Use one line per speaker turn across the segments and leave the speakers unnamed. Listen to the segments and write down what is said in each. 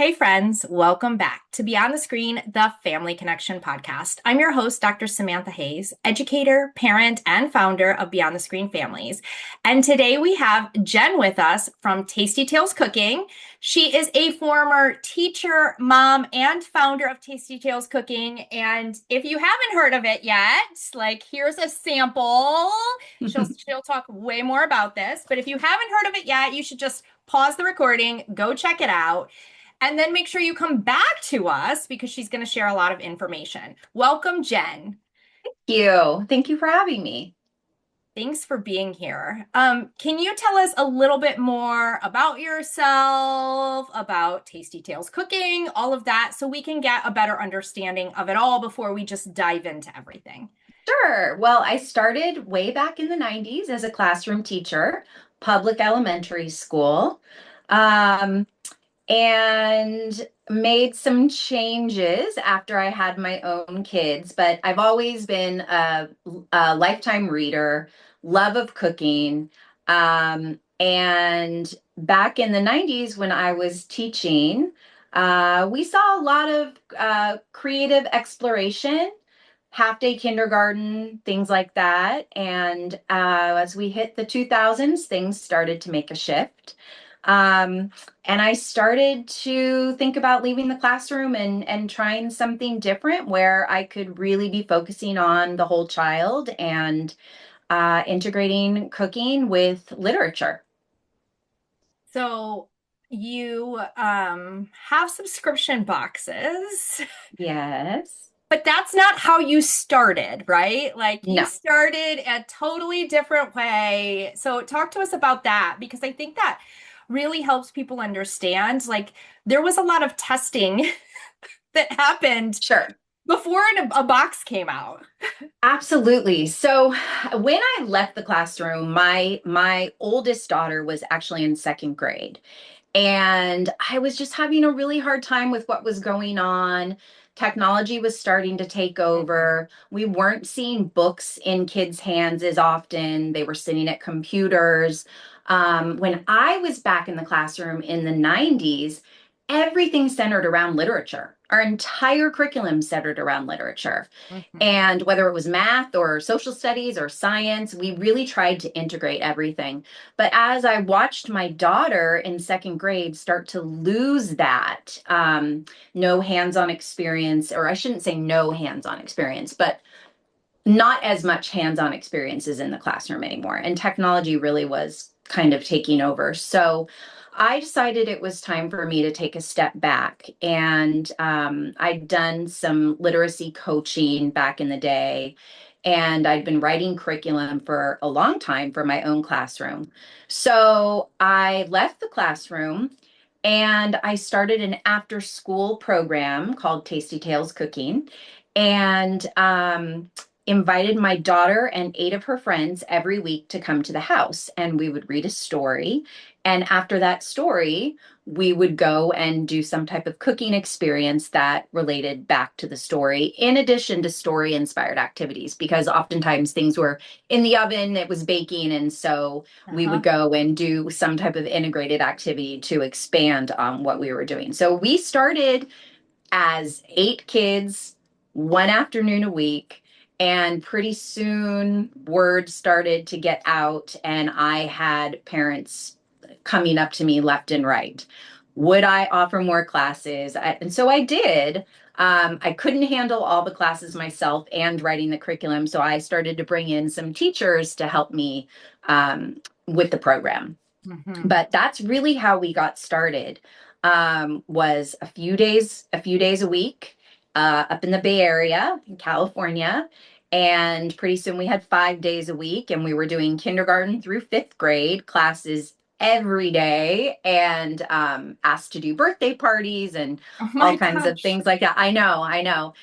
Hey, friends, welcome back to Beyond the Screen, the Family Connection podcast. I'm your host, Dr. Samantha Hayes, educator, parent, and founder of Beyond the Screen Families. And today we have Jen with us from Tasty Tales Cooking. She is a former teacher, mom, and founder of Tasty Tales Cooking. And if you haven't heard of it yet, here's a sample. She'll talk way more about this. But if you haven't heard of it yet, you should just pause the recording, go check it out. And then make sure you come back to us because she's going to share a lot of information. Welcome, Jen.
Thank you for having me.
Thanks for being here. Can you tell us a little bit more about yourself, about Tasty Tales Cooking, all of that, so we can get a better understanding of it all before we just dive into everything?
Sure. Well, I started way back in the 90s as a classroom teacher, public elementary school, um, and made some changes after I had my own kids. But I've always been a lifetime reader, love of cooking. And back in the 90s when I was teaching, we saw a lot of creative exploration, half day kindergarten, things like that. And as we hit the 2000s, things started to make a shift. Um, and I started to think about leaving the classroom and trying something different where I could really be focusing on the whole child and integrating cooking with literature.
So you have subscription boxes,
Yes.
but that's not how you started, right? Like you
No.
started a totally different way. So talk to us about that because I think that really helps people understand. Like there was a lot of testing that happened
Sure.
before a box came out.
Absolutely. So when I left the classroom, my oldest daughter was actually in second grade. And I was just having a really hard time with what was going on. Technology was starting to take
Mhm.
over. We weren't seeing books in kids' hands as often. They were sitting at computers. When I was back in the classroom in the 90s, everything centered around literature. Our entire curriculum centered around literature.
Mhm.
And whether it was math or social studies or science, we really tried to integrate everything. But as I watched my daughter in second grade start to lose that, no hands-on experience, or I shouldn't say no hands-on experience, but not as much hands-on experiences in the classroom anymore. And technology really was kind of taking over. So I decided it was time for me to take a step back. And I'd done some literacy coaching back in the day. And I'd been writing curriculum for a long time for my own classroom. So I left the classroom and I started an after school program called Tasty Tales Cooking. And invited my daughter and eight of her friends every week to come to the house, and we would read a story. And after that story, we would go and do some type of cooking experience that related back to the story, in addition to story inspired activities, because oftentimes things were in the oven, it was baking. And so we would
Uh-huh.
go and do some type of integrated activity to expand on what we were doing. So we started as eight kids, one afternoon a week. And pretty soon, word started to get out, and I had parents coming up to me left and right. Would I offer more classes? And so I did. I couldn't handle all the classes myself and writing the curriculum, so I started to bring in some teachers to help me with the program.
Mhm.
But that's really how we got started. Was a few days a week, up in the Bay Area in California. And pretty soon we had 5 days a week, and we were doing kindergarten through fifth grade classes every day, and asked to do birthday parties and
Oh
all
my
kinds of
gosh.
things like that. I know.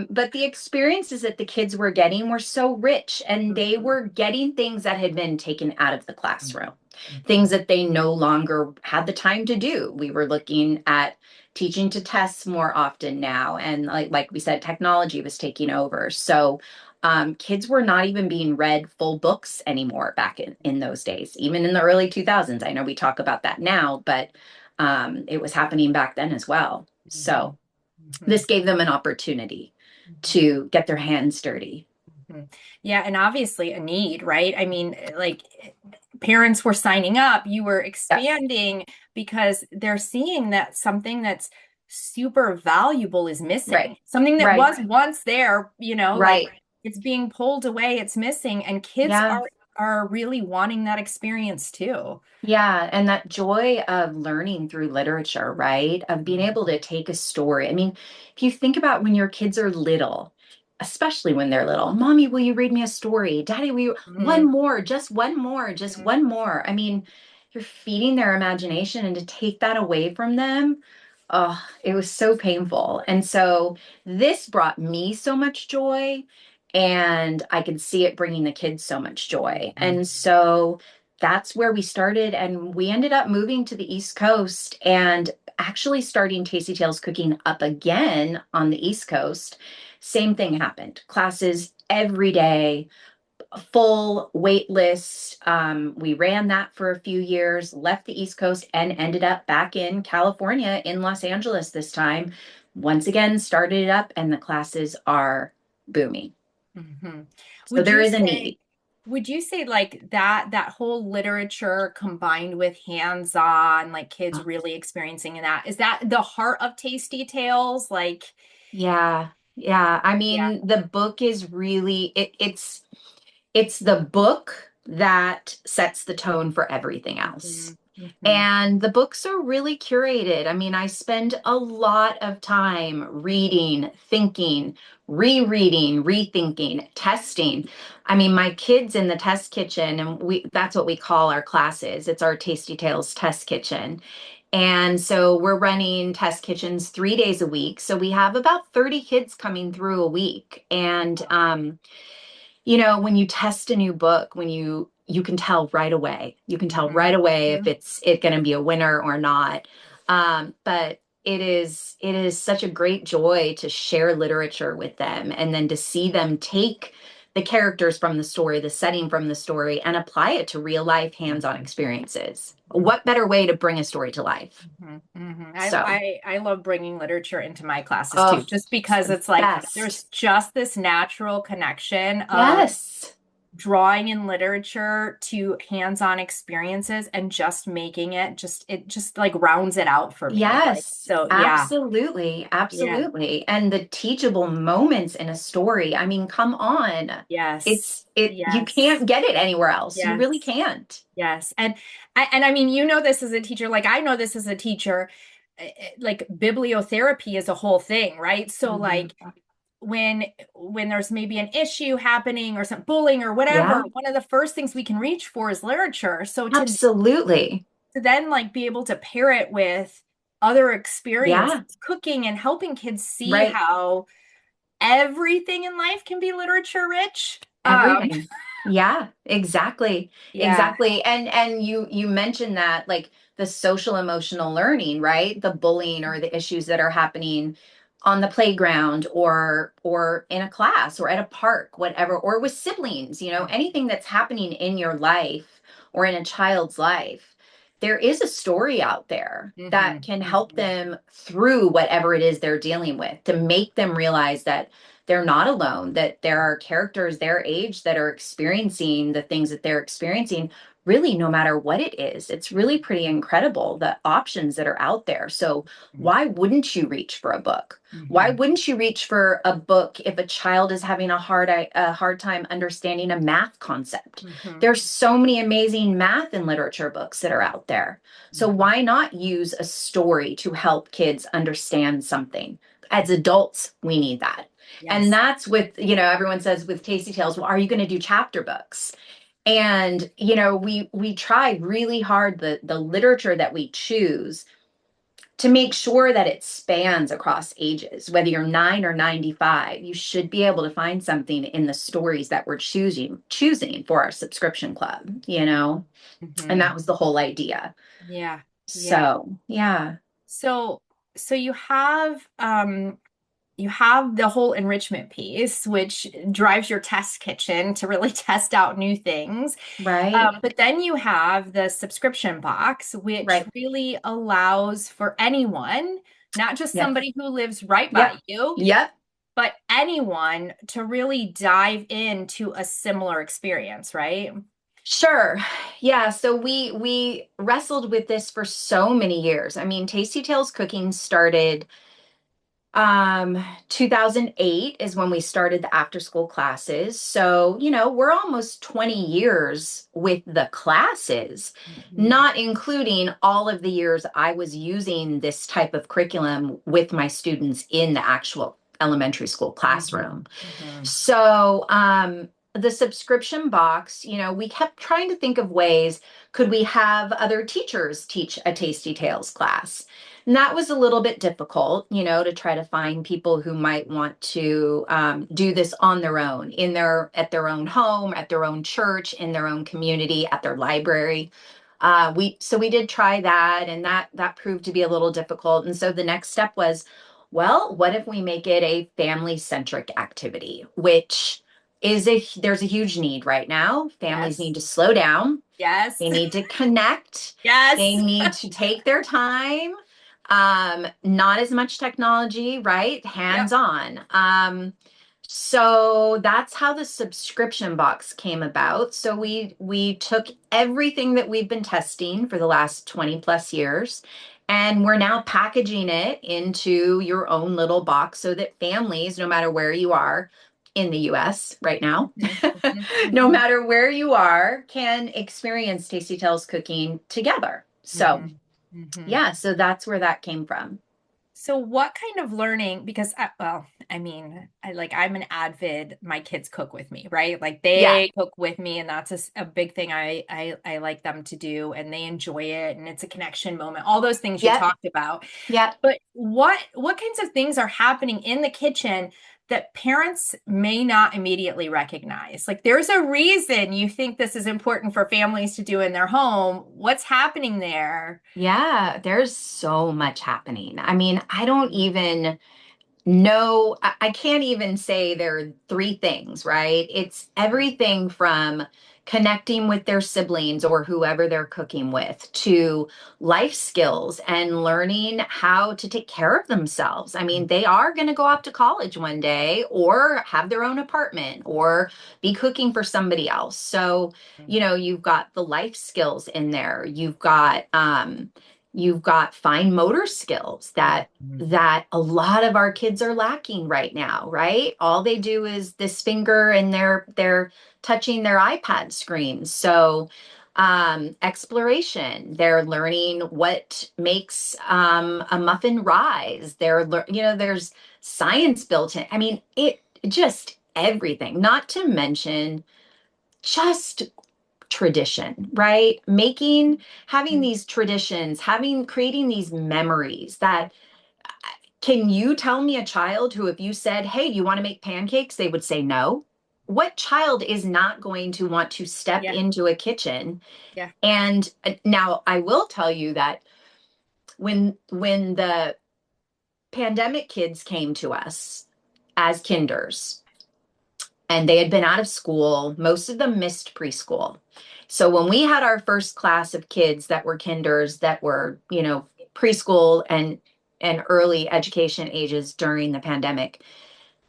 But the experiences that the kids were getting were so rich, and they
Mhm.
were getting things that had been taken out of the classroom, things that they no longer had the time to do. We were looking at teaching to tests more often now. And like we said, technology was taking over. So kids were not even being read full books anymore back in those days, even in the early 2000s. I know we talk about that now, but it was happening back then as well.
Mhm.
So
Mhm.
this gave them an opportunity
Mhm.
to get their hands dirty.
Mhm. Yeah, and obviously a need, right? I mean, like parents were signing up, you were
Yes.
expanding because they're seeing that something that's super valuable is
Right.
missing. Something that
Right.
was once there, like
Right.
it's being pulled away, it's missing, and kids
Yeah.
are really wanting that experience too.
Yeah, and that joy of learning through literature, right? Of being able to take a story. I mean, if you think about when your kids are little, especially when they're little, Mommy, will you read me a story? Daddy, will you one
Mhm.
more, just one more, just one more. I mean, you're feeding their imagination and to take that away from them, oh, it was so painful. And so this brought me so much joy, and I could see it bringing the kids so much joy.
Mhm.
And so that's where we started, and we ended up moving to the East Coast and actually starting Tasty Tales cooking up again on the East Coast. Same thing happened. Classes every day, full wait list. We ran that for a few years, left the East Coast, and ended up back in California, in Los Angeles this time. Once again, started it up, and the classes are booming.
Mhm.
So
Would
there
you
is a
say
need.
would you say like that whole literature combined with hands-on, like kids really experiencing that, is that the heart of Tasty Tales? Like,
Yeah, yeah. I
yeah.
mean, the book is really it's the book that sets the tone for everything else.
Mm-hmm.
And the books are really curated. I mean, I spend a lot of time reading, thinking, rereading, rethinking, testing. I mean, my kids in the test kitchen, and we that's what we call our classes. It's our Tasty Tales test kitchen. And so we're running test kitchens 3 days a week. So we have about 30 kids coming through a week. And when you test a new book, when you can tell right away. You can tell right away if
Mm-hmm.
it going to be a winner or not. But it is such a great joy to share literature with them, and then to see them take the characters from the story, the setting from the story, and apply it to real life hands-on experiences. What better way to bring a story to life?
Hmm. Hmm.
So,
I love bringing literature into my classes
oh,
too, just
it's
because
the
it's like
best.
there's just this natural connection of
Yes.
drawing in literature to hands-on experiences and just making it just like rounds it out for me. Like,
Yes,
so yeah,
absolutely,
yeah,
absolutely. And the teachable moments in a story, I mean, come on.
yes,
You
yes,
can't get it anywhere else. You really
yes,
can't.
yes. And I mean, this as a teacher, like I know this as a teacher, like bibliotherapy is a whole thing, right? So
Mhm.
like when there's maybe an issue happening or some bullying or whatever,
Yeah,
one of the first things we can reach for is literature. So
absolutely.
to then like be able to pair it with other experiences,
Yeah,
cooking and helping kids see
right.
how everything in life can be literature rich.
Everything. Yeah, exactly.
Yeah.
Exactly. And you mentioned that, like, the social emotional learning, right? The bullying or the issues that are happening on the playground, or in a class or at a park, whatever, or with siblings, anything that's happening in your life or in a child's life. There is a story out there
Hmm.
that can help
Hmm.
them through whatever it is they're dealing with, to make them realize that they're not alone, that there are characters their age that are experiencing the things that they're experiencing, really, no matter what it is. It's really pretty incredible, the options that are out there. So why wouldn't you reach for a book? Why
Hmm.
wouldn't you reach for a book if a child is having a hard time understanding a math concept?
Hmm.
There's so many amazing math and literature books that are out there. So
Hmm.
why not use a story to help kids understand something? As adults, we need that. And
Yes.
that's with, everyone says with Tasty Tales, well, are you going to do chapter books? And, we try really hard, the literature that we choose, to make sure that it spans across ages. Whether you're 9 or 95, you should be able to find something in the stories that we're choosing for our subscription club. And
Hmm.
that was the whole idea.
Yeah. Yeah.
So, yeah.
So you have you have the whole enrichment piece, which drives your test kitchen to really test out new things.
Right.
But then you have the subscription box, which
Right.
really allows for anyone, not just
Yep.
somebody who lives right by
Yep.
you,
Yep.
but anyone to really dive into a similar experience, right?
Sure. Yeah, so we wrestled with this for so many years. I mean, Tasty Tales Cooking started 2008 is when we started the after school classes. So, we're almost 20 years with the classes,
Mhm,
not including all of the years I was using this type of curriculum with my students in the actual elementary school
mhm,
classroom.
mhm,
So, the subscription box, we kept trying to think of ways, could we have other teachers teach a Tasty Tales class? And that was a little bit difficult, to try to find people who might want to do this on their own, at their own home, at their own church, in their own community, at their library. We did try that, and that proved to be a little difficult. And so the next step was, well, what if we make it a family centric activity, which there's a huge need right now. Families
yes,
need to slow down.
yes,
They need to connect. They
yes.
need to take their time. Not as much technology, right?
Yep.
Hands on. So that's how the subscription box came about. So we took everything that we've been testing for the last 20 plus years, and we're now packaging it into your own little box so that families, no matter where you are in the US right now,
Mhm, mhm,
no
mhm,
matter where you are, can experience Tasty Tales cooking together. So
mhm, mhm.
yeah, so that's where that came from.
So what kind of learning, because well, I mean, I'm an avid, my kids cook with me, right? Like
Yeah.
they cook with me and that's a big thing I like them to do and they enjoy it and it's a connection moment, all those things you
Yep.
talked about.
Yep.
But what kinds of things are happening in the kitchen that parents may not immediately recognize? Like there's a reason you think this is important for families to do in their home. What's happening there?
Yeah, there's so much happening. I mean, I don't even no, I can't even say there are three things, right? It's everything from connecting with their siblings or whoever they're cooking with to life skills and learning how to take care of themselves. I mean, they are going to go off to college one day or have their own apartment or be cooking for somebody else. So, you've got the life skills in there. You've got fine motor skills that a lot of our kids are lacking right now, right? All they do is this finger and they're touching their iPad screens. So exploration, they're learning what makes a muffin rise. There's science built in. I mean, it just everything, not to mention just tradition, right? Having these traditions, creating these memories that can you tell me a child who, if you said, hey, you want to make pancakes, they would say no? What child is not going to want to step
Yeah,
into a kitchen?
yeah.
And now I will tell you that when the pandemic kids came to us as kinders, and they had been out of school. Most of them missed preschool. So when we had our first class of kids that were kinders that were, preschool and early education ages during the pandemic,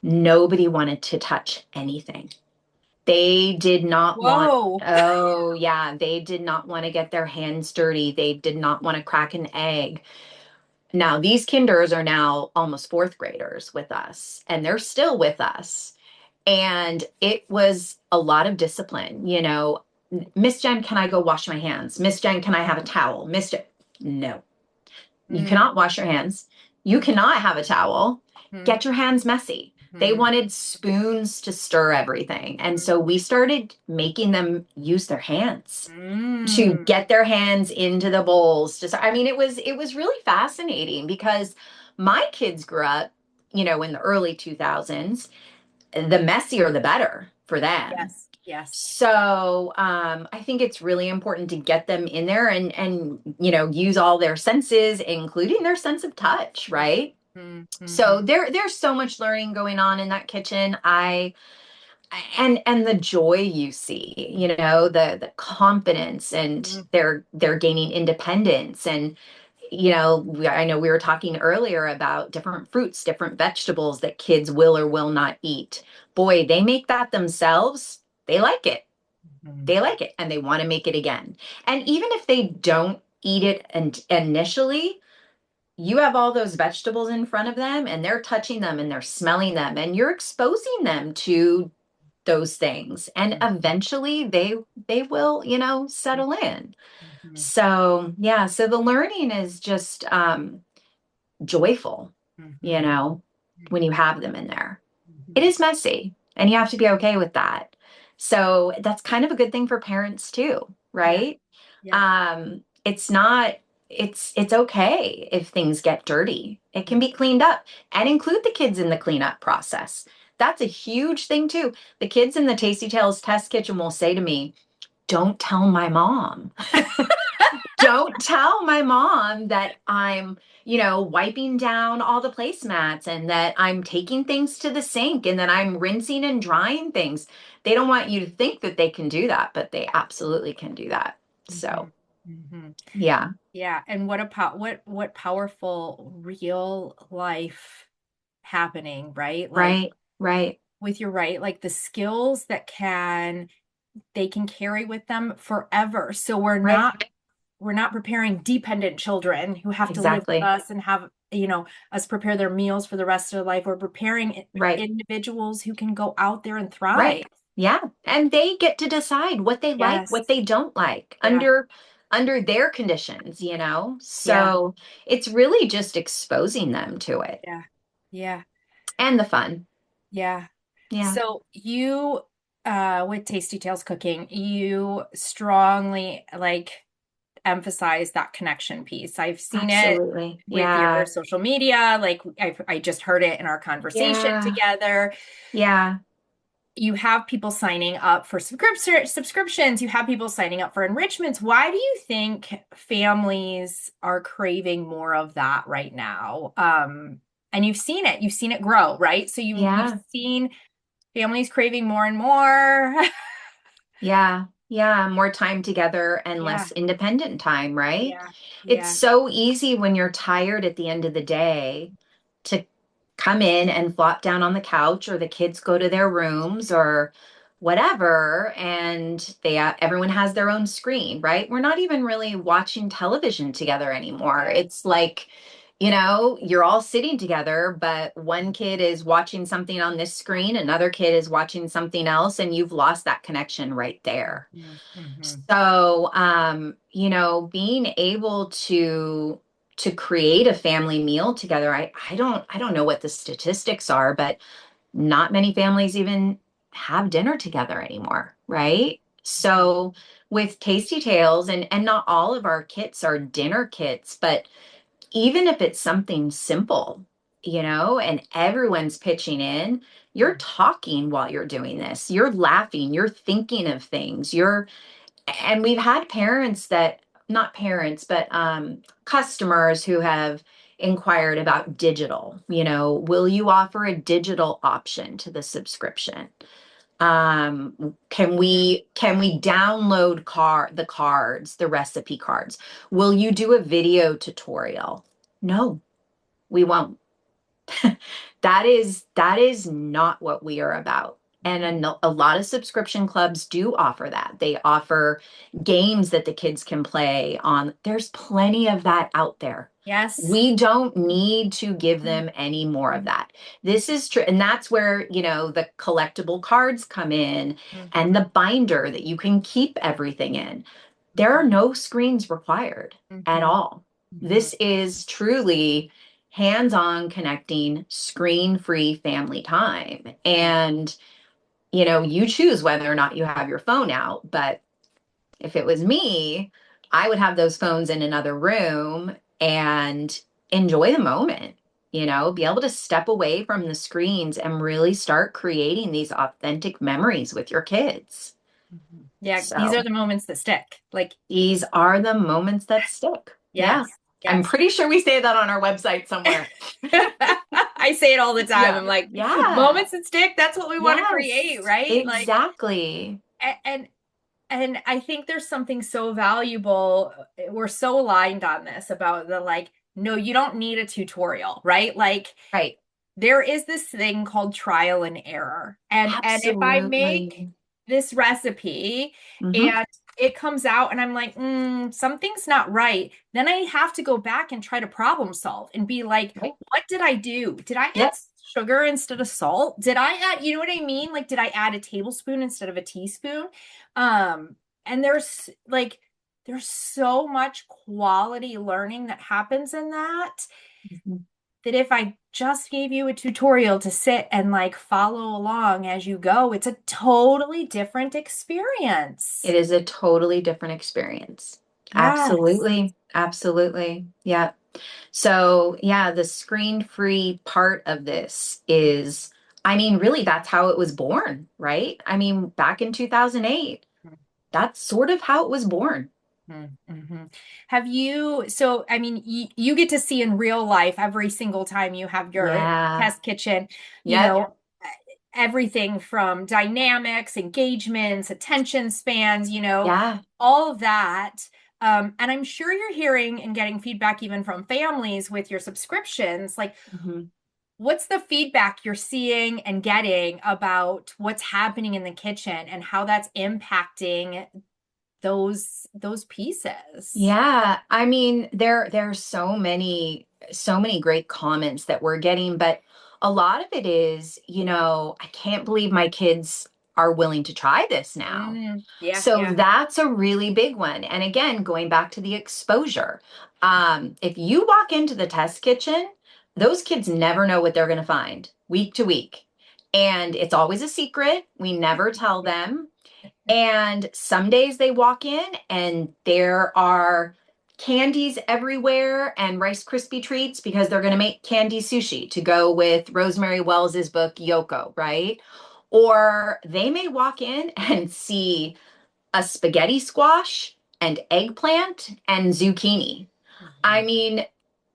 nobody wanted to touch anything. They did not want,
Whoa.
oh yeah, they did not want to get their hands dirty. They did not want to crack an egg. Now, these kinders are now almost fourth graders with us, and they're still with us. And it was a lot of discipline, Miss Jen, can I go wash my hands? Miss Jen, can I have a towel? Miss Jen, no, you
Mm,
cannot wash your hands. You cannot have a towel.
mm,
Get your hands messy. They
mm,
wanted spoons to stir everything. And
mm,
so we started making them use their hands to
mm.
get their hands into the bowls. I mean, it was really fascinating because my kids grew up, in the early 2000s. The messier the better for them.
Yes, yes.
So I think it's really important to get them in there and use all their senses, including their sense of touch, right? So
Mm-hmm.
there's so much learning going on in that kitchen. And the joy you see, the confidence, and they're gaining independence. And I know we were talking earlier about different fruits, different vegetables that kids will or will not eat. Boy, they make that themselves. They like it.
Mm-hmm.
They like it and they want to make it again. And even if they don't eat it and initially, you have all those vegetables in front of them and they're touching them and they're smelling them and you're exposing them to those things, and eventually they will, settle in.
Mm-hmm.
So yeah, so the learning is just joyful, you
Mm-hmm.
know when you have them in there. It
Mm-hmm.
is messy and you have to be okay with that. So that's kind of a good thing for parents too,
Yeah.
right?
Yeah.
It's not, it's okay if things get dirty. It can
Mm.
be cleaned up, and include the kids in the cleanup process. That's a huge thing too. The kids in the Tasty Tales test kitchen will say to me, "Don't tell my mom." Don't tell my mom that I'm, wiping down all the placemats and that I'm taking things to the sink and that I'm rinsing and drying things. They don't want you to think that they can do that, but they absolutely can do that.
Mm-hmm.
So,
Mm-hmm.
yeah,
Yeah, and what powerful real life happening, right? Like
right, right,
with your right, like the skills that they can carry with them forever. So
right,
we're not preparing dependent children who have to live with
exactly,
us and have, us prepare their meals for the rest of their life. We're preparing
right,
individuals who can go out there and
right.
thrive.
Yeah. And they get to decide what they like,
Yes.
what they don't like
Yeah.
under their conditions,
Yeah.
So it's really just exposing them to it
Yeah. Yeah.
and the fun.
Yeah.
Yeah.
So you, with Tasty Tales Cooking, you strongly emphasize that connection piece. I've seen it
Absolutely.
with your
Yeah.
social media. Like I just heard it in our conversation
Yeah.
together.
Yeah.
You have people signing up for subscriptions. You have people signing up for enrichments. Why do you think families are craving more of that right now? And you've seen it grow, right? So you've
Yeah.
seen families craving more and more.
Yeah. Yeah. More time together and
Yeah,
less independent time, right?
yeah,
It's
yeah,
so easy when you're tired at the end of the day to come in and flop down on the couch, or the kids go to their rooms or whatever, and everyone has their own screen, right? We're not even really watching television together anymore.
yeah.
It's like, you're all sitting together, but one kid is watching something on this screen, another kid is watching something else, and you've lost that connection right there.
Mhm, mhm,
So, being able to create a family meal together, I don't know what the statistics are, but not many families even have dinner together anymore, right?
mhm.
So with Tasty Tales, and not all of our kits are dinner kits, but even if it's something simple, and everyone's pitching in, you're talking while you're doing this. You're laughing, you're thinking of things. And we've had parents that, not parents, but customers who have inquired about digital. Will you offer a digital option to the subscription? Can we download the cards, the recipe cards? Will you do a video tutorial? No, we won't. That is not what we are about. And a lot of subscription clubs do offer that. They offer games that the kids can play on. There's plenty of that out there.
Yes.
We don't need to give them any more of that. This is true. And that's where, the collectible cards come in, and
Mhm,
the binder that you can keep everything in. There are
mhm,
no screens required at
mhm,
all.
mhm.
This is truly hands-on connecting, screen-free family time.
Yeah.
And, you choose whether or not you have your phone out. But if it was me, I would have those phones in another room and enjoy the moment, be able to step away from the screens and really start creating these authentic memories with your kids.
Mhm. Yeah, these are
So
the moments that stick. Like,
these are the moments that stick.
yes.
Yeah. I'm
Yes.
pretty sure we say that on our website somewhere.
I say it all the time.
Yeah.
I'm like,
Yeah.
moments that stick, that's what we want to create,
Yes.
right? Like,
Exactly.
and and I think there's something so valuable. We're so aligned on this about the like, no, you don't need a tutorial, right? Like
Right.
there is this thing called trial and error. And if I make
Absolutely.
this recipe
Hmm.
and it comes out and I'm like, something's not right, then I have to go back and try to problem solve and be like,
Right.
what did I do? Did I add
Yep.
sugar instead of salt? Did I add, you know what I mean? Like, did I add a tablespoon instead of a teaspoon? Um, and there's so much quality learning that happens in that
Mhm.
that if I just gave you a tutorial to sit and like follow along as you go, it's a totally different experience.
It is a totally different experience.
Yes.
Absolutely. Absolutely. Yeah. So, yeah, the screen-free part of this is, I mean, really, that's how it was born, right? I mean, back in 2008, that's sort of how it was born.
Mm-hmm. Have you, so I mean, you get to see in real life every single time you have your
Yeah.
test kitchen, you
Yep.
know, everything from dynamics, engagements, attention spans,
Yeah.
all of that. And I'm sure you're hearing and getting feedback even from families with your subscriptions. Like,
Mhm.
what's the feedback you're seeing and getting about what's happening in the kitchen and how that's impacting those pieces?
Yeah, I mean, there's so many great comments that we're getting, but a lot of it is, I can't believe my kids are willing to try this now.
Yeah,
So
yeah.
that's a really big one. And again, going back to the exposure, if you walk into the test kitchen, those kids never know what they're going to find week to week. And it's always a secret. We never tell them. And some days they walk in and there are candies everywhere and Rice Krispie treats because they're going to make candy sushi to go with Rosemary Wells's book Yoko, right? Or they may walk in and see a spaghetti squash and eggplant and zucchini. I
Mhm,
mean,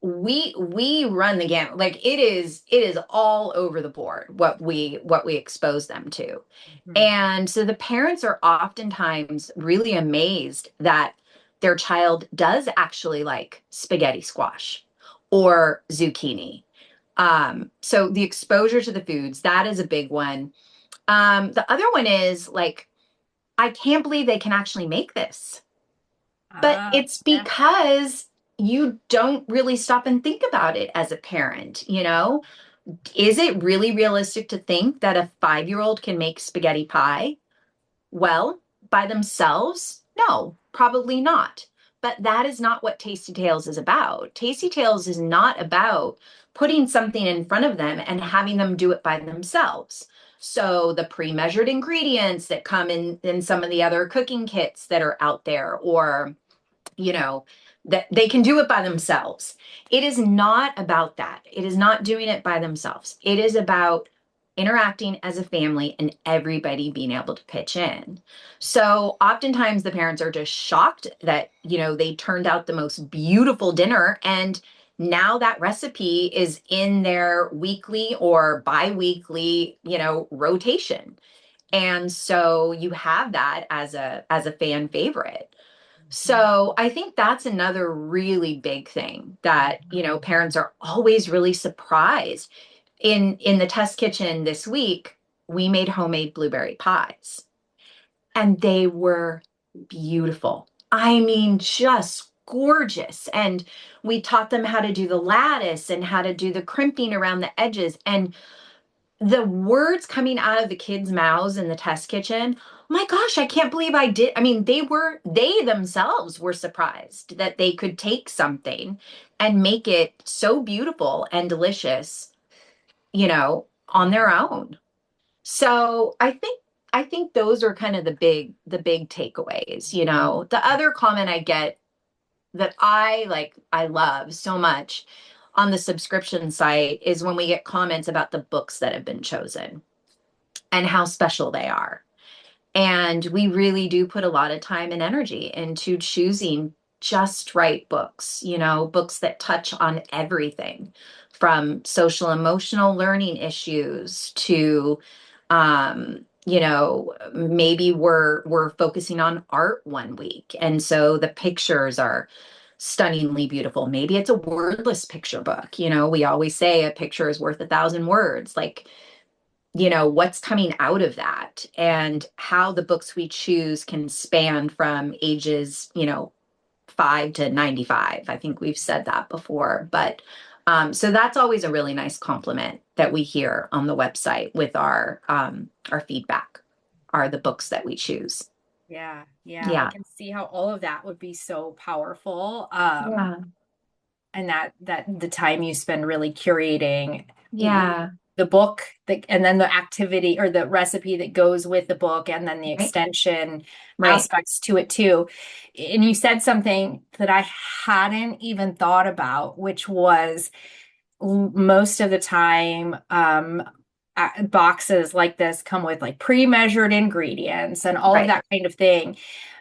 we run the gamut. Like it is all over the board what we expose them to.
mhm.
And so the parents are oftentimes really amazed that their child does actually like spaghetti squash or zucchini. So the exposure to the foods, that is a big one. The other one is like, I can't believe they can actually make this. But
Ah,
it's
yeah.
because you don't really stop and think about it as a parent, you know? Is it really realistic to think that a 5-year-old can make spaghetti pie? Well, by themselves, no, probably not. But that is not what Tasty Tales is about. Tasty Tales is not about putting something in front of them and having them do it by themselves. So the pre-measured ingredients that come in some of the other cooking kits that are out there, or you know, that they can do it by themselves. It is not about that. It is not doing it by themselves. It is about interacting as a family and everybody being able to pitch in. So oftentimes the parents are just shocked that, they turned out the most beautiful dinner and now that recipe is in their weekly or bi-weekly, rotation. And so you have that as a fan favorite.
Mhm,
So I think that's another really big thing that,
mhm.
parents are always really surprised. In the test kitchen this week, we made homemade blueberry pies and they were beautiful. I mean, just gorgeous. And we taught them how to do the lattice and how to do the crimping around the edges. And the words coming out of the kids' mouths in the test kitchen, my gosh, I can't believe I did. I mean, they themselves were surprised that they could take something and make it so beautiful and delicious, on their own. So I think those are kind of the big takeaways, The other comment I get that I love so much on the subscription site is when we get comments about the books that have been chosen and how special they are. And we really do put a lot of time and energy into choosing just right books, books that touch on everything from social emotional learning issues to maybe we're focusing on art one week. And so the pictures are stunningly beautiful. Maybe it's a wordless picture book. We always say a picture is worth 1,000 words. Like, what's coming out of that and how the books we choose can span from ages, 5 to 95. I think we've said that before, but so that's always a really nice compliment that we hear on the website with our feedback are the books that we choose.
Yeah, yeah, I
Yeah.
can see how all of that would be so powerful.
Yeah.
And that the time you spend really curating
Yeah.
the book and then the activity or the recipe that goes with the book and then the
Right.
extension
Right.
aspects to it too. And you said something that I hadn't even thought about, which was most of the time boxes like this come with like pre-measured ingredients and all of
Right.
that kind of thing.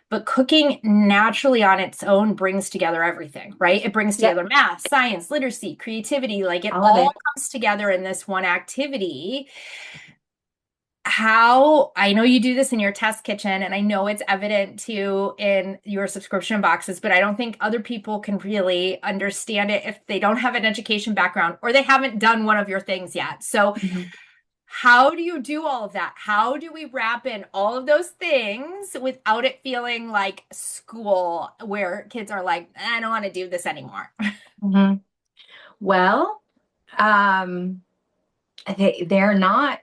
But cooking naturally on its own brings together everything, right? It brings
Yep.
together math, science, literacy, creativity. Like it
All of
all
it.
comes together in this one activity. How I know you do this in your test kitchen, and I know it's evident too in your subscription boxes, but I don't think other people can really understand it if they don't have an education background or they haven't done one of your things yet. So,
Mhm.
how do you do all of that? How do we wrap in all of those things without it feeling like school where kids are like, I don't want to do this anymore?
Mhm. Well, um, they're not,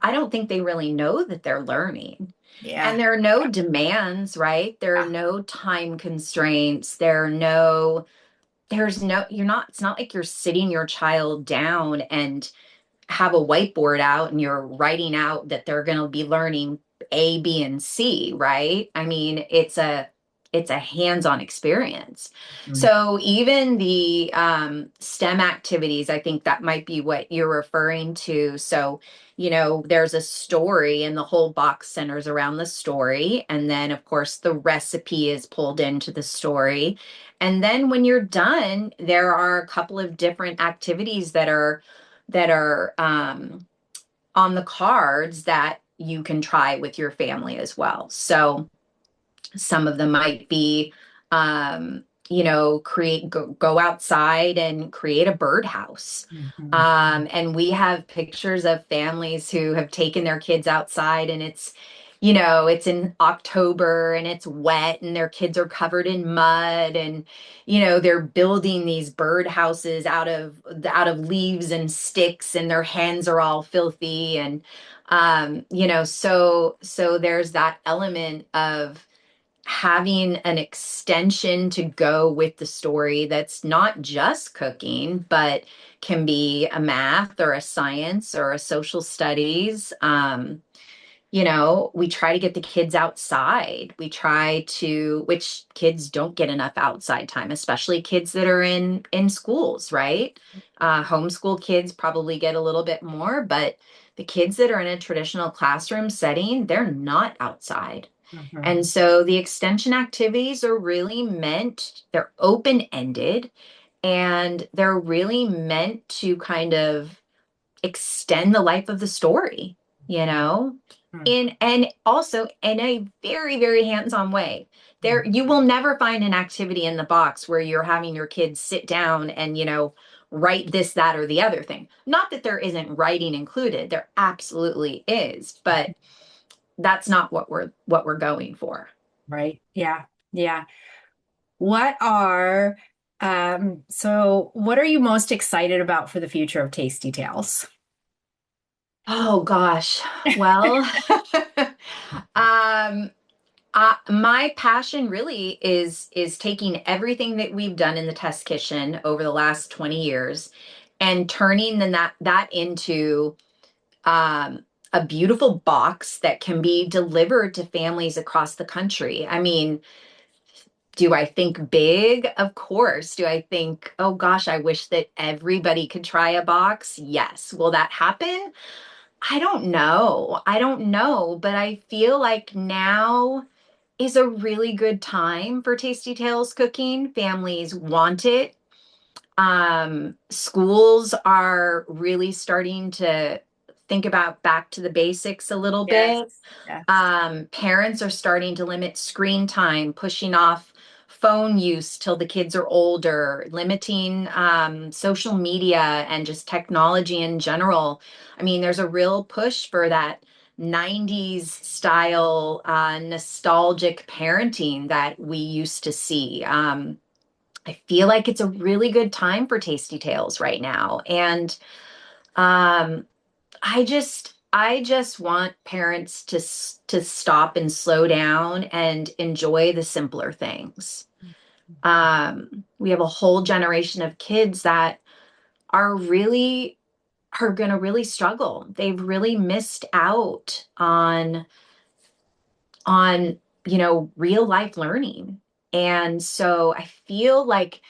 I don't think they really know that they're learning. And
Yeah.
there are no demands, right? There are
Yeah.
no time constraints. There's no, you're not, it's not like you're sitting your child down and have a whiteboard out and you're writing out that they're going to be learning A, B, and C, right? I mean, it's a hands-on experience.
Mhm.
So even the STEM activities, I think that might be what you're referring to. So, there's a story and the whole box centers around the story. And then, of course, the recipe is pulled into the story. And then when you're done, there are a couple of different activities that are on the cards that you can try with your family as well. So some of them might be, go outside and create a birdhouse.
Mhm.
And we have pictures of families who have taken their kids outside and it's in October and it's wet and their kids are covered in mud and they're building these birdhouses out of leaves and sticks and their hands are all filthy and so there's that element of having an extension to go with the story that's not just cooking, but can be a math or a science or a social studies. We try to get the kids outside. Which kids don't get enough outside time, especially kids that are in schools, right? Homeschool kids probably get a little bit more, but the kids that are in a traditional classroom setting, they're not outside.
Mhm.
And so the extension activities are really they're open-ended and they're really meant to kind of extend the life of the story, you know,
Mhm.
in and also in a very, very hands-on way.
Mhm.
You will never find an activity in the box where you're having your kids sit down and, write this, that, or the other thing. Not that there isn't writing included, there absolutely is, but that's not what we're going for.
Right. Yeah. Yeah. What are what are you most excited about for the future of Tasty Tales?
Oh gosh. Well, um, my passion really is taking everything that we've done in the test kitchen over the last 20 years and turning that into a beautiful box that can be delivered to families across the country. I mean, do I think big? Of course. Do I think, oh gosh, I wish that everybody could try a box? Yes. Will that happen? I don't know. I don't know, but I feel like now is a really good time for Tasty Tales cooking. Families want it. Schools are really starting to think about back to the basics a little
Yes.
bit.
Yes.
Parents are starting to limit screen time, pushing off phone use till the kids are older, limiting social media and just technology in general. I mean, there's a real push for that 90s style nostalgic parenting that we used to see. I feel like it's a really good time for Tasty Tales right now. And um, I just want parents to stop and slow down and enjoy the simpler things. We have a whole generation of kids that are really are going to really struggle. They've really missed out on real life learning. And so I feel like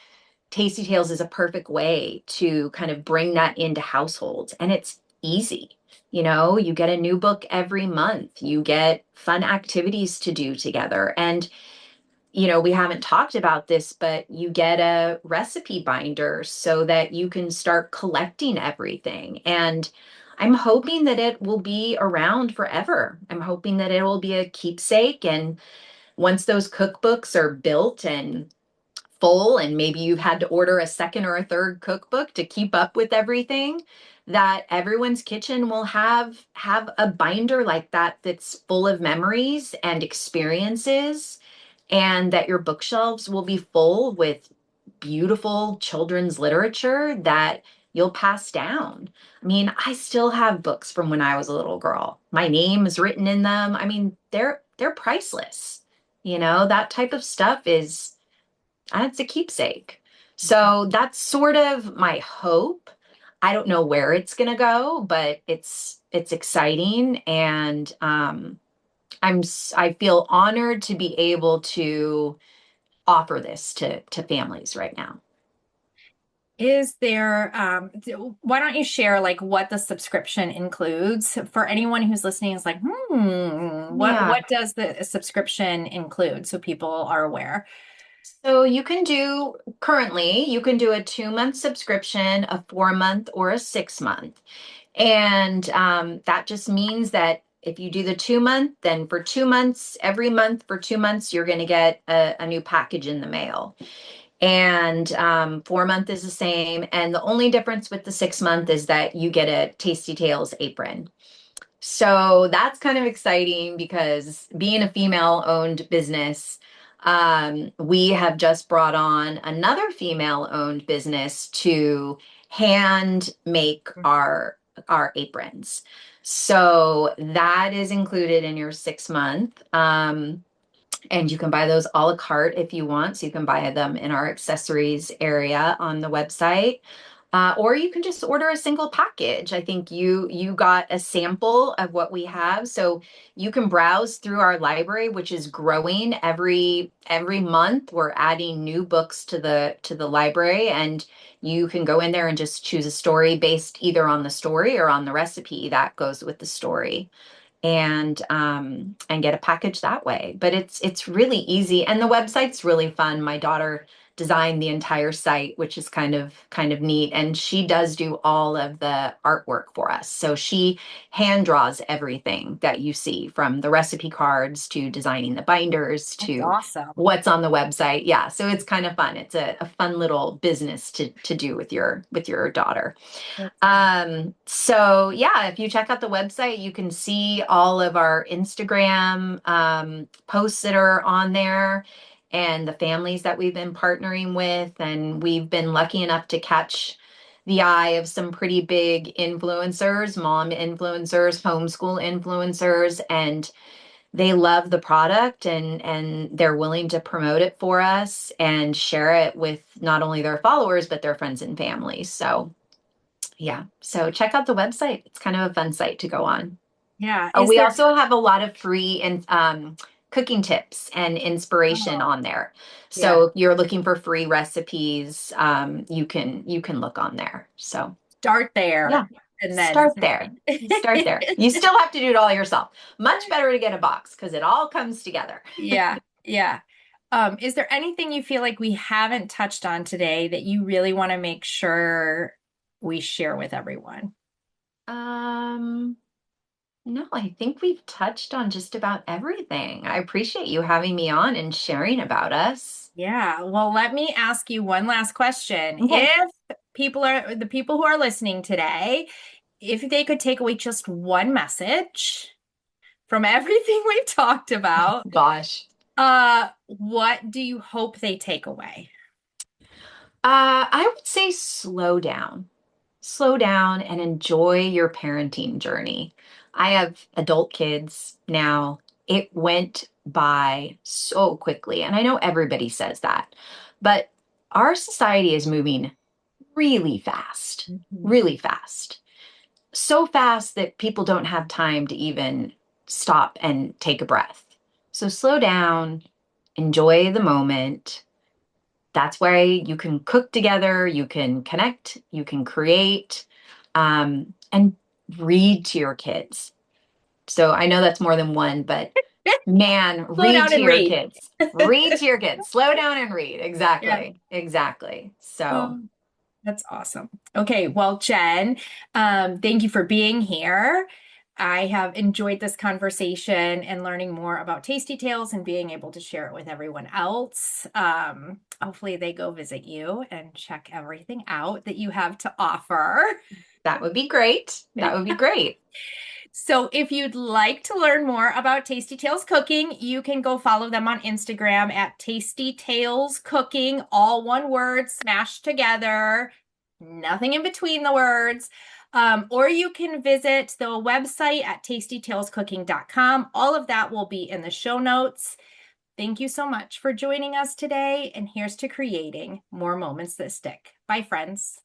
Tasty Tales is a perfect way to kind of bring that into households. And it's easy. You get a new book every month, you get fun activities to do together. And, we haven't talked about this, but you get a recipe binder so that you can start collecting everything. And I'm hoping that it will be around forever. I'm hoping that it will be a keepsake. And once those cookbooks are built and full and maybe you've had to order a second or a third cookbook to keep up with everything, that everyone's kitchen will have a binder like that that's full of memories and experiences, and that your bookshelves will be full with beautiful children's literature that you'll pass down. I mean, I still have books from when I was a little girl. My name is written in them. I mean, they're priceless. That type of stuff is, and it's a keepsake. So that's sort of my hope. I don't know where it's going to go, but it's exciting, and I feel honored to be able to offer this to families right now.
Is there, why don't you share like what the subscription includes for anyone who's listening is like,
Yeah.
what does the subscription include so people are aware?
So you can do a 2-month subscription, a 4-month, or a 6-month. And that just means that if you do the 2-month, then for 2 months, every month for 2 months, you're going to get a new package in the mail. And 4-month is the same. And the only difference with the 6-month is that you get a Tasty Tales apron. So that's kind of exciting because being a female-owned business, we have just brought on another female-owned business to hand make our aprons. So that is included in your 6-month. And you can buy those a la carte if you want. So you can buy them in our accessories area on the website. Or you can just order a single package. I think you got a sample of what we have, so you can browse through our library, which is growing every month. We're adding new books to the library, and you can go in there and just choose a story based either on the story or on the recipe that goes with the story, and get a package that way. But it's really easy, and the website's really fun. My daughter designed the entire site, which is kind of neat, and she does do all of the artwork for us. So she hand draws everything that you see, from the recipe cards to designing the binders
That's
to
awesome.
what's on the website. Yeah, so it's kind of fun. It's a fun little business to do with your daughter.
That's
So yeah, if you check out the website, you can see all of our Instagram posts that are on there and the families that we've been partnering with. And we've been lucky enough to catch the eye of some pretty big influencers, mom influencers, homeschool influencers, and they love the product, and they're willing to promote it for us and share it with not only their followers, but their friends and family. So yeah. So check out the website. It's kind of a fun site to go on.
yeah.
Oh,
Is
we
there,
also have a lot of free and cooking tips and inspiration
oh,
on there.
yeah.
So if you're looking for free recipes, you can look on there. So
Start
yeah.
there. and then
Start there. Start there. You still have to do it all yourself. Much better to get a box because it all comes together.
yeah, yeah. Is there anything you feel like we haven't touched on today that you really want to make sure we share with everyone?
Um, no, I think we've touched on just about everything. I appreciate you having me on and sharing about us.
Yeah. Well, let me ask you one last question.
Okay.
If the people who are listening today, if they could take away just one message from everything we've talked about,
Gosh.
what do you hope they take away?
I would say slow down. Slow down and enjoy your parenting journey. I have adult kids now. It went by so quickly. And I know everybody says that, but our society is moving really fast,
Mhm.
really fast. So fast that people don't have time to even stop and take a breath. So slow down, enjoy the moment. That's why you can cook together, you can connect, you can create, and read to your kids. So I know that's more than one, but man,
Slow
read
down
to
and
your
read.
kids. Read to your kids. Slow down and read.
Yeah.
Exactly. Exactly. So
Oh, that's awesome. Okay, well, Jen, thank you for being here. I have enjoyed this conversation and learning more about Tasty Tales and being able to share it with everyone else. Hopefully, they go visit you and check everything out that you have to offer.
that would be great. That would be great.
So, if you'd like to learn more about Tasty Tales Cooking, you can go follow them on Instagram at Tasty Tales Cooking, all one word, smashed together, nothing in between the words. Or you can visit the website at tastytalescooking.com. All of that will be in the show notes. Thank you so much for joining us today. And here's to creating more moments that stick. Bye, friends.